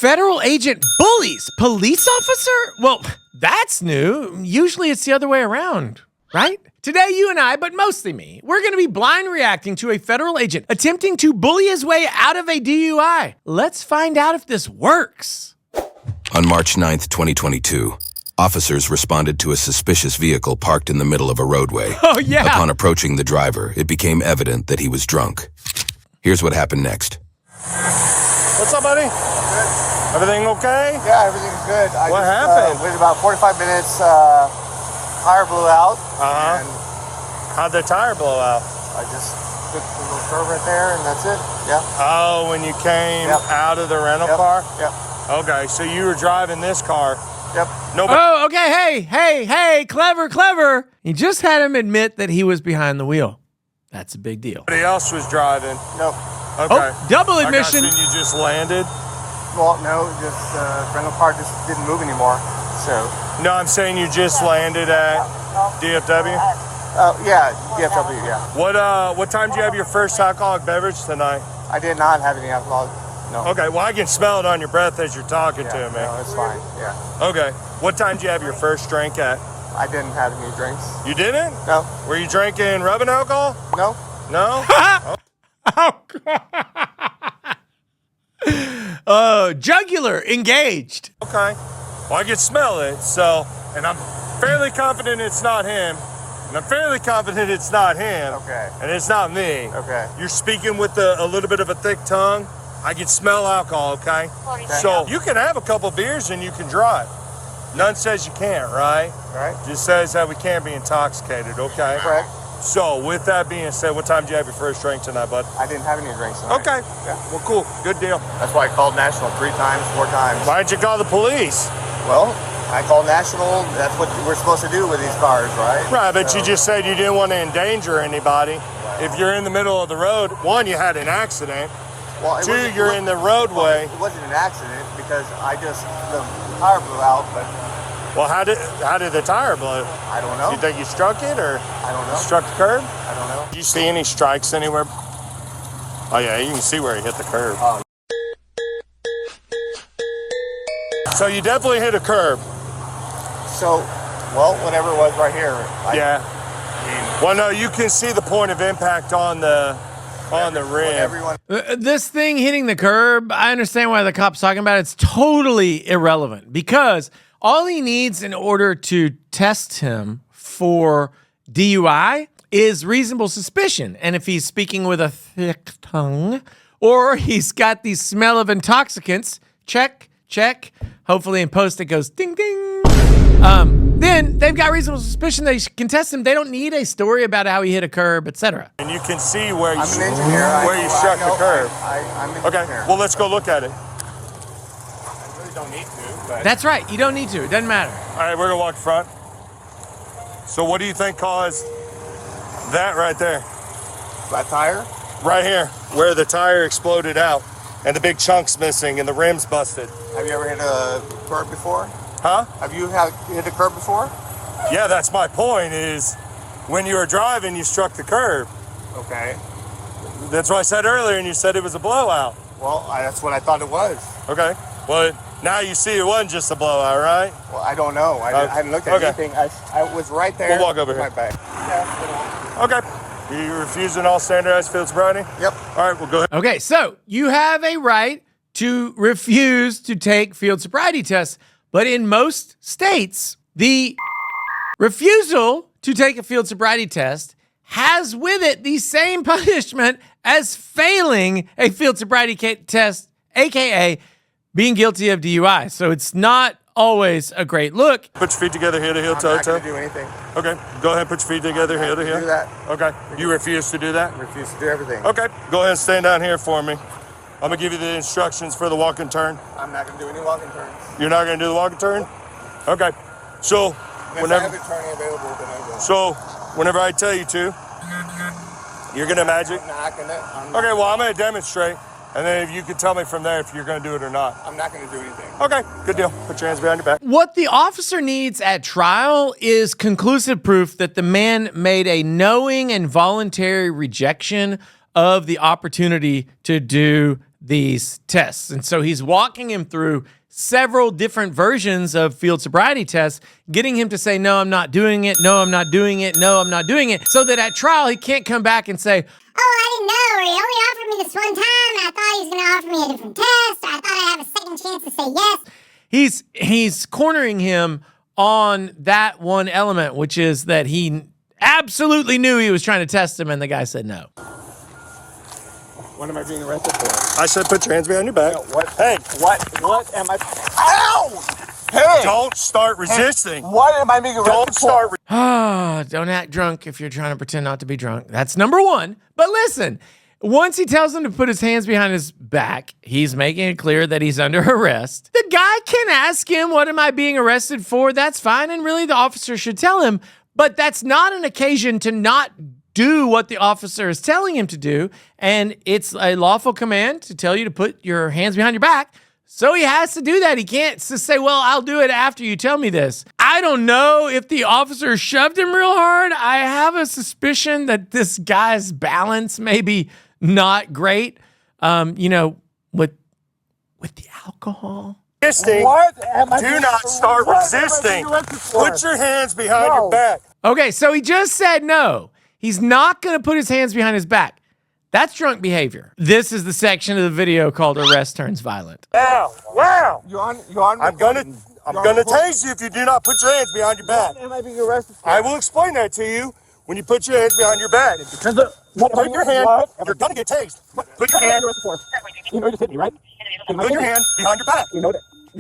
Federal agent bullies police officer? Well, that's new. Usually it's the other way around, right? Today, you and I, but mostly me, we're going to be blind reacting to a federal agent attempting to bully his way out of a DUI. Let's find out if this works. On March 9th, 2022, officers responded to a suspicious vehicle parked in the middle of a roadway. Oh, yeah. Upon approaching the driver, it became evident that he was drunk. Here's what happened next. What's up, buddy? Good. Everything okay? Yeah, everything's good. What happened? Waited about 45 minutes. Tire blew out. Uh-huh. And how'd the tire blow out? I just took the little curve right there, and that's it. Yeah. Oh, when you came out of the rental car? Yep. Okay, so you were driving this car. Yep. Nobody. Oh, okay. Hey, clever. He just had him admit that he was behind the wheel. That's a big deal. Nobody else was driving. Nope. Okay. Oh, double admission. I got you, and you just landed? Well, no, just rental car just didn't move anymore. So. No, I'm saying you just landed at DFW? Yeah, DFW, yeah. What time did you have your first alcoholic beverage tonight? I did not have any alcohol. No. Okay, well, I can smell it on your breath as you're talking to me. No, it's fine. Yeah. Okay. What time did you have your first drink at? I didn't have any drinks. You didn't? No. Were you drinking rubbing alcohol? No. No? Oh, God. Oh, jugular engaged. Okay. Well, I can smell it, so, and I'm fairly confident it's not him, and I'm fairly confident it's not him, Okay. and it's not me. Okay. You're speaking with a little bit of a thick tongue. I can smell alcohol, okay? So you can have a couple beers and you can drive. None says you can't, right? Right. Just says that we can't be intoxicated, okay? Correct. So with that being said, what time did you have your first drink tonight, bud? I didn't have any drinks tonight. Okay. Yeah. Well, cool. Good deal. That's why I called National 3 times, 4 times. Why didn't you call the police? Well, I called National. That's what we're supposed to do with these cars, right? Right, but So- you just said you didn't want to endanger anybody. If you're in the middle of the road, one, you had an accident. Well, Two, you're in the roadway. It wasn't an accident because the tire blew out, but Well, how did the tire blow? I don't know. You think you struck it or I don't know. struck the curb? I don't know. Did you see any strikes anywhere? Oh yeah, you can see where he hit the curb. Oh. So you definitely hit a curb. So, well, whatever it was right here. Yeah. I mean, Well, no, you can see the point of impact on the rim. everyone. This thing hitting the curb, I understand why the cop's talking about it. It's totally irrelevant because all he needs in order to test him for DUI is reasonable suspicion. And if he's speaking with a thick tongue or he's got the smell of intoxicants, check. Hopefully in post it goes ding, ding. Then they've got reasonable suspicion they can test him. They don't need a story about how he hit a curb, etc. And you can see where you I'm an engineer. where you struck the curb. I'm an Okay, engineer. well, let's go look at it. I really don't need to, but That's right. You don't need to. It doesn't matter. All right, we're gonna walk front. So what do you think caused that right there? flat tire. Right here, where the tire exploded out and the big chunk's missing and the rim's busted. Have you ever hit a curb before? Huh? Have you hit a curb before? Yeah, that's my point is when you were driving, you struck the curb. Okay. That's what I said earlier and you said it was a blowout. Well, that's what I thought it was. Okay, well, now you see it wasn't just a blowout, right? Well, I don't know. I hadn't looked at okay. anything. I was right there. We'll walk over with here. My bag. Yeah. Okay. You refusing all standardized field sobriety? Yep. All right, we'll go ahead. Okay, so you have a right to refuse to take field sobriety tests, but in most states, the refusal to take a field sobriety test has with it the same punishment as failing a field sobriety test, aka being guilty of DUI. So it's not always a great look. Put your feet together, heel to heel, I'm toe to not toe. going to do anything. Okay, go ahead, put your feet together, heel to Do heel. that. Okay, you refuse to do that? I refuse to do everything. Okay, go ahead and stand down here for me. I'm gonna give you the instructions for the walk and turn. I'm not going to do any walking turns. You're not gonna do the walk and turn? Okay, so If I whenever, have a turning available, then I will. so whenever I tell you to, you're gonna magic. I'm not going to. Okay, well, I'm gonna demonstrate, and then if you can tell me from there if you're gonna do it or not. I'm not going to do anything. Okay, good deal. Put your hands behind your back. What the officer needs at trial is conclusive proof that the man made a knowing and voluntary rejection of the opportunity to do these tests. And so he's walking him through several different versions of field sobriety tests, getting him to say, no, I'm not doing it. No, I'm not doing it. No, I'm not doing it. So that at trial, he can't come back and say, oh, I didn't know, or he only offered me this one time, and I thought he was going to offer me a different test, or I thought I'd have a second chance to say yes. He's cornering him on that one element, which is that he absolutely knew he was trying to test him, and the guy said no. What am I being arrested for? I said put your hands behind your back. No, what? Hey, What am I? Ow! Hey! don't start resisting. What am I being arrested Don't start. Don't act drunk if you're trying to pretend not to be drunk. That's number one. But listen, once he tells him to put his hands behind his back, he's making it clear that he's under arrest. The guy can ask him, what am I being arrested for? That's fine. And really, the officer should tell him. But that's not an occasion to not do what the officer is telling him to do. And it's a lawful command to tell you to put your hands behind your back. So he has to do that. He can't just say, well, I'll do it after you tell me this. I don't know if the officer shoved him real hard. I have a suspicion that this guy's balance may be not great. With the alcohol. Resisting. What am I? Do not start resisting. Put your hands behind your back. Okay, so he just said no. He's not going to put his hands behind his back. That's drunk behavior. This is the section of the video called Arrest Turns Violent. Wow. You're on. I'm gonna tase you if you do not put your hands behind your back. What am I being arrested for? I will explain that to you when you put your hands behind your back. Put your hand. You're gonna get tased. Put your hand. You know you just hit me, right? Put your hand behind your back. You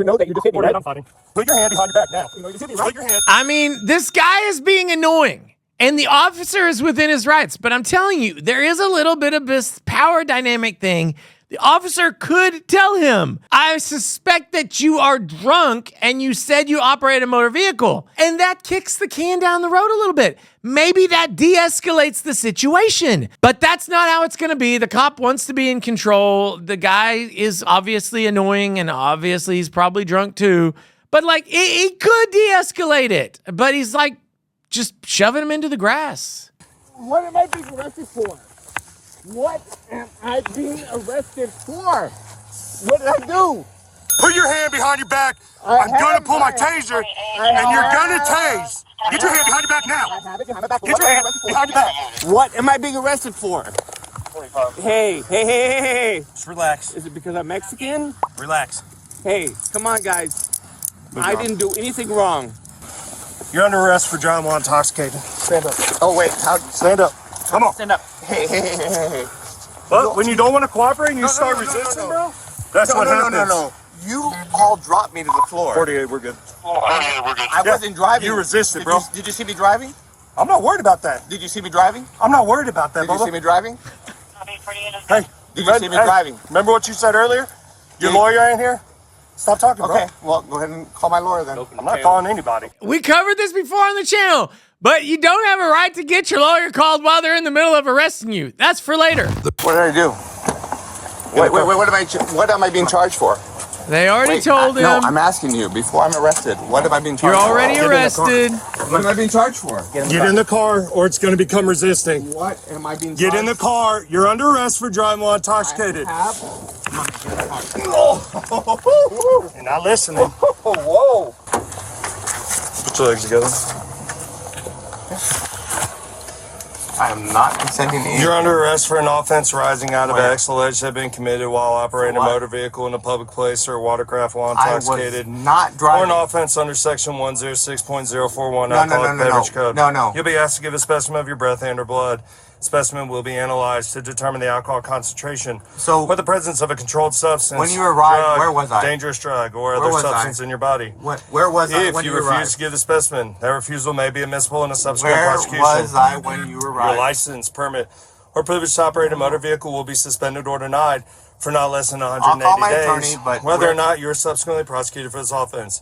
know that you just hit me, right? I'm fighting. Put your hand behind your back now. You know you just hit me, right? Put your hand. I mean, this guy is being annoying. And the officer is within his rights. But I'm telling you, there is a little bit of this power dynamic thing. The officer could tell him, I suspect that you are drunk and you said you operate a motor vehicle. And that kicks the can down the road a little bit. Maybe that de-escalates the situation. But that's not how it's going to be. The cop wants to be in control. The guy is obviously annoying and obviously he's probably drunk too. But like, he could de-escalate it. But he's like, just shoving him into the grass. What am I being arrested for? What am I being arrested for? What did I do? Put your hand behind your back. I'm gonna pull my taser, and you're gonna tase. Get your hand behind your back now. Get your hand behind your back. What am I being arrested for? Hey. Just relax. Is it because I'm Mexican? Relax. Hey, come on, guys. I didn't do anything wrong. You're under arrest for driving while intoxicated. Stand up. Oh, wait. Stand up. Come on. Stand up. Hey. But when you don't want to cooperate and you start resisting, bro, that's what happens. No. You all dropped me to the floor. 48, we're good. I wasn't driving. You resisted, bro. Did you see me driving? I'm not worried about that. Did you see me driving? I'm not worried about that, Did you Bubba. see me driving? Hey, Did you see me driving? Remember what you said earlier? Your lawyer ain't here? Stop talking, bro. Okay, well, go ahead and call my lawyer then. I'm not calling anybody. We covered this before on the channel, but you don't have a right to get your lawyer called while they're in the middle of arresting you. That's for later. What did I do? Wait, what am I being charged for? They already told him. No, I'm asking you, before I'm arrested, what am I being charged You're for? already arrested. What am I being charged for? Get in the car or it's going to become resisting. What am I being charged Get in the car. You're under arrest for driving while intoxicated. You're not listening. Whoa. Put your legs together. I am not consenting to You're under arrest for an offense arising out of acts alleged to have been committed while operating a motor vehicle in a public place or watercraft while intoxicated. I was not driving. Or an offense under section 106.041 Alcoholic Beverage Code. No. You'll be asked to give a specimen of your breath and or blood. Specimen will be analyzed to determine the alcohol concentration or the presence of a controlled substance. When you arrived, drug, where was I? Dangerous drug or other substance in your body. Where was I If when you you refuse arrived? to give the specimen, that refusal may be admissible in a subsequent Where prosecution. was I when you Your arrived? license, permit, or privilege to operate a motor vehicle will be suspended or denied for not less than 180 I'll call my days, attorney, but whether or not you are subsequently prosecuted for this offense.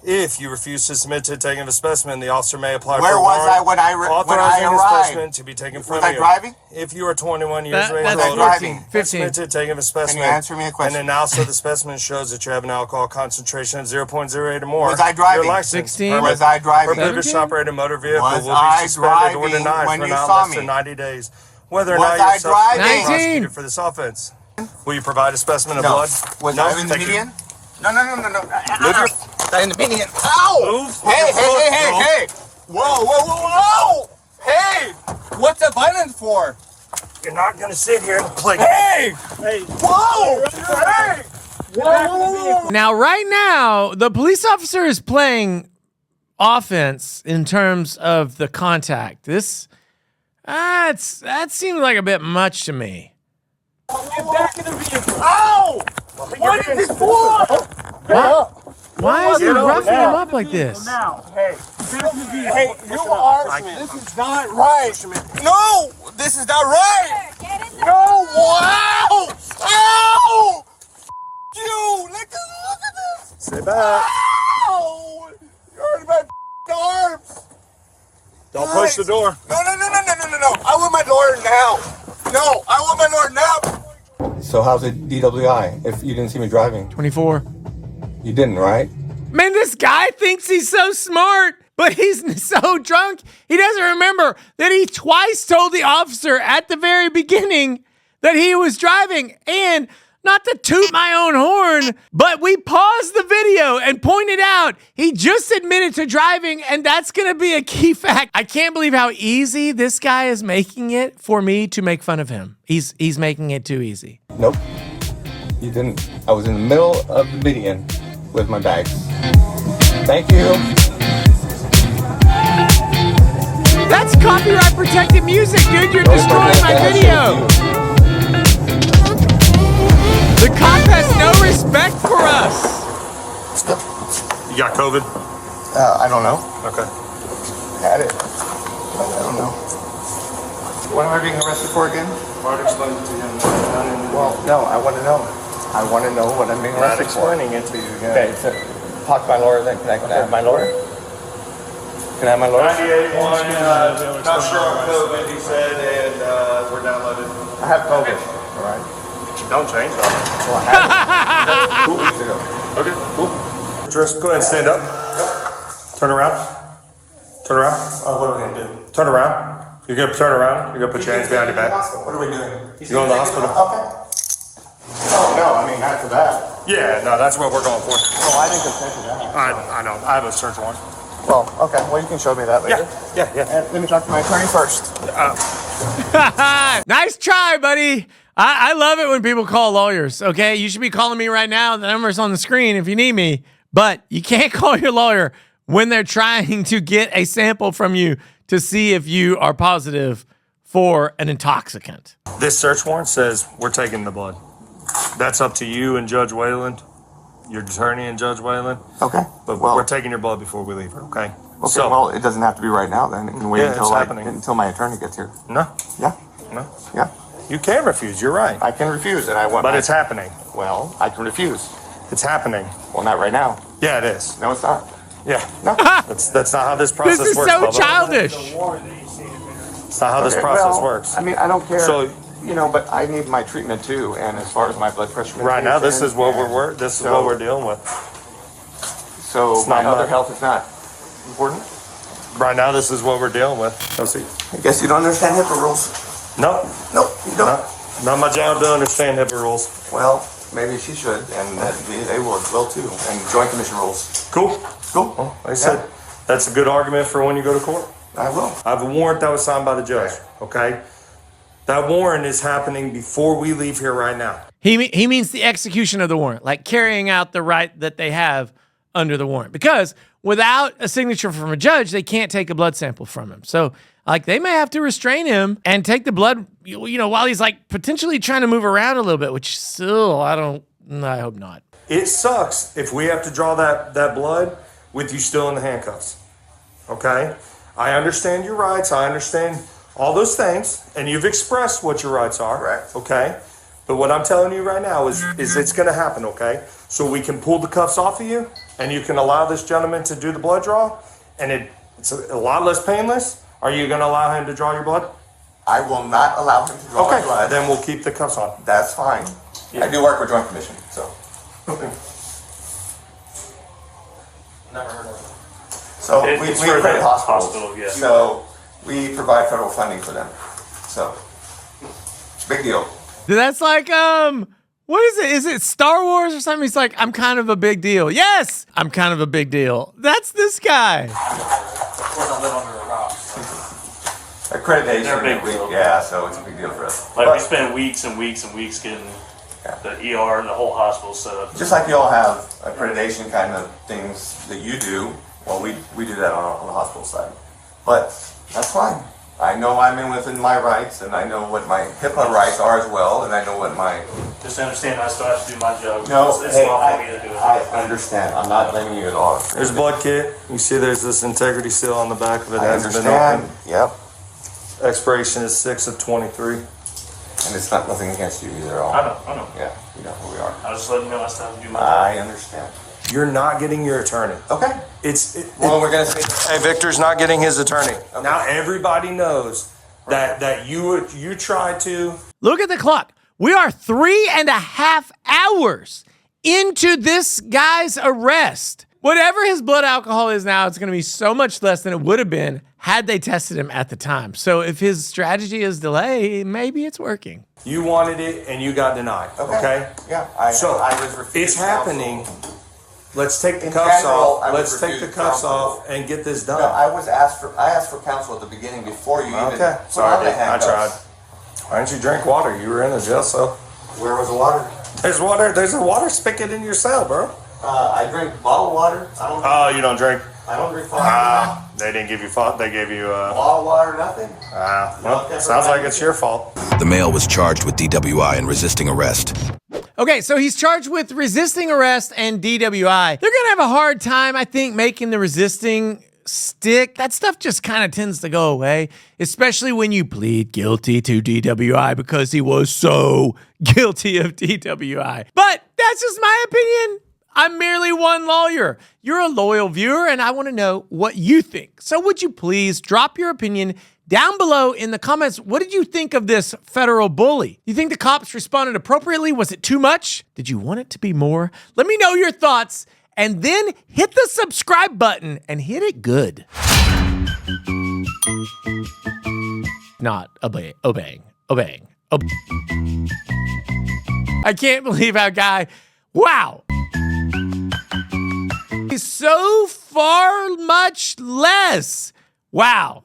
If you refuse to submit to the taking of a specimen, the officer may apply for a Where was I warrant when I authorizing the arrived? specimen to be taken from Was I you. driving? If you are 21 years of age That's or older, driving. 15. submit to the taking of a specimen. Can you answer me a question? And analysis of the specimen shows that you have an alcohol concentration of 0.08 or more. Was I driving? Your license, 16? permit, Was I driving? or privilege to 17? operate a motor vehicle Was will I be suspended or driving denied when for you not saw less me? than 90 days. Whether or Was not you're I subsequently driving? prosecuted 19. for this offense. Will you provide a specimen of No. blood? Was No? I in the Thank you. median? No. Move your I in the median. Ow! Move Hey, your foot, hey! Whoa! Hey! What's the violence for? You're not gonna sit here and play. Hey! Whoa! Hey! Whoa! Now, right now, the police officer is playing offense in terms of the contact. That seems like a bit much to me. Get back in the vehicle. Ow! What is this for? Why is he Get over roughing now. him up like this? Hey, you are. This is not right. No, this is not right. No, wow! Ow! You, look at this. Sit back. Ow! You're hurting my arms. Don't push the door. No. I want my lawyer now. No, I want my lawyer now. So how's it DWI if you didn't see me driving? 24. You didn't, right? Man, this guy thinks he's so smart, but he's so drunk, he doesn't remember that he twice told the officer at the very beginning that he was driving. And not to toot my own horn, but we paused the video and pointed out he just admitted to driving, and that's going to be a key fact. I can't believe how easy this guy is making it for me to make fun of him. He's making it too easy. Nope. You didn't. I was in the middle of the median with my bags. Thank you. That's copyright protected music, dude. You're destroying my video. The cop has no respect for us. You got COVID? I don't know. Okay. Had it. I don't know. What am I being arrested for again? Mark explained it to him. Well, no, I want to know. I want to know what I'm being Not arrested for. explaining it to you again. Okay, so talk to my lawyer then. Can I have my lawyer? Can I have my lawyer? 98.1, not sure on COVID, he said, and we're downloaded. I have COVID. All right. Don't change that. Well, I had it 2 weeks ago. Okay, cool. Just go ahead and stand up. Turn around. Turn around. What are we gonna do? Turn around. You're gonna turn around. You're gonna put your hands behind your back. What are we doing? You going to the hospital? Okay. Oh, no, I mean, not for that. Yeah, no, that's what we're going for. Oh, I didn't consent to that. I know. I have a search warrant. Well, okay. Well, you can show me that later. Yeah. And let me talk to my attorney first. Nice try, buddy. I love it when people call lawyers, okay? You should be calling me right now. The number's on the screen if you need me. But you can't call your lawyer when they're trying to get a sample from you to see if you are positive for an intoxicant. This search warrant says we're taking the blood. That's up to you and Judge Wayland, your attorney and Judge Wayland. Okay. But well, we're taking your blood before we leave here, okay? okay, So, well, it doesn't have to be right now then. It can wait Yeah, it's until happening. until my attorney gets here. no, Yeah. no. Yeah. You can refuse, you're right. I can refuse and I want But my, it's happening. well, I can refuse. It's happening. Well, not right now. Yeah, it is. No, it's not. Yeah. No. That's not how this process This is works, so Bubba. childish. It's not how this Okay, process well, works. I mean, I don't care. So- you know, but I need my treatment too. And as far as my blood pressure Right now, this medication is what and we're this is so- what we're dealing with. So It's my not other much. health is not important. Right now, this is what we're dealing with. Let's see. I guess you don't understand HIPAA rules. No, No, you don't. no, not my job to understand HIPAA rules. Well, maybe she should, and they will too. And Joint Commission rules. Cool. Cool. Well, like I said, that's a good argument for when you go to court. I will. I have a warrant that was signed by the judge. Okay, that warrant is happening before we leave here right now. He means the execution of the warrant, like carrying out the right that they have under the warrant. Because without a signature from a judge, they can't take a blood sample from him. So, like, they may have to restrain him and take the blood, you know, while he's, like, potentially trying to move around a little bit, which still, I hope not. It sucks if we have to draw that blood with you still in the handcuffs. Okay? I understand your rights. I understand all those things, and you've expressed what your rights are. Correct. Okay? But what I'm telling you right now is it's going to happen, okay? So we can pull the cuffs off of you, and you can allow this gentleman to do the blood draw, and it's a lot less painless. Are you going to allow him to draw your blood? I will not allow him to draw my Okay, blood. then we'll keep the cuffs on. That's fine. I do work for Joint Commission, so. Never heard of it. So It's we for accredit the hospitals. hospital, yeah. So we provide federal funding for them. So it's a big deal. That's like, what is it? Is it Star Wars or something? He's like, I'm kind of a big deal. Yes, I'm kind of a big deal. That's this guy. Accreditation. They're a big deal. Yeah, so it's a big deal for us. Like, we spend weeks and weeks and weeks getting the ER and the whole hospital set up. Just like you all have accreditation kind of things that you do, well, we do that on the hospital side. But that's fine. I know I'm within my rights, and I know what my HIPAA rights are as well, and I know what my... Just understand I still have to do my job. No, it's hey, not for me to do it. I understand. I'm not blaming you at all. There's a blood kit. You see there's this integrity seal on the back of it. I Hasn't been understand. opened. Yep. Expiration is 6/23. And it's not nothing against you either. I know. Yeah, you know who we are. I was just letting you know I still have to do my job. I understand. You're not getting your attorney. Okay. Well, we're gonna say. Hey, Victor's not getting his attorney. Okay. Now everybody knows that you tried to. Look at the clock. We are 3.5 hours into this guy's arrest. Whatever his blood alcohol is now, it's going to be so much less than it would have been had they tested him at the time. So if his strategy is delay, maybe it's working. You wanted it and you got denied. Okay. Yeah. I was refused. It's happening. Let's take the In cuffs general, off. I was Let's take the refused cuffs counsel. off and get this done. No, I asked for counsel at the beginning before you even. Okay. put Sorry, on the dude. I tried. handcuffs. Why didn't you drink water? You were in a jail cell. Where was the water? There's water. There's a water spigot in your cell, bro. I drink bottled water. Oh, you don't drink? I don't drink water. They didn't give you fault. They gave you. Bottled water, nothing. Well, sounds like it's your fault. The male was charged with DWI and resisting arrest. Okay, so he's charged with resisting arrest and DWI. They're gonna have a hard time, I think, making the resisting stick. That stuff just kind of tends to go away, especially when you plead guilty to DWI because he was so guilty of DWI. But that's just my opinion. I'm merely one lawyer. You're a loyal viewer, and I want to know what you think. So would you please drop your opinion down below in the comments? What did you think of this federal bully? You think the cops responded appropriately? Was it too much? Did you want it to be more? Let me know your thoughts, and then hit the subscribe button and hit it good. Not obeying. I can't believe how guy, wow. He's so far much less. Wow.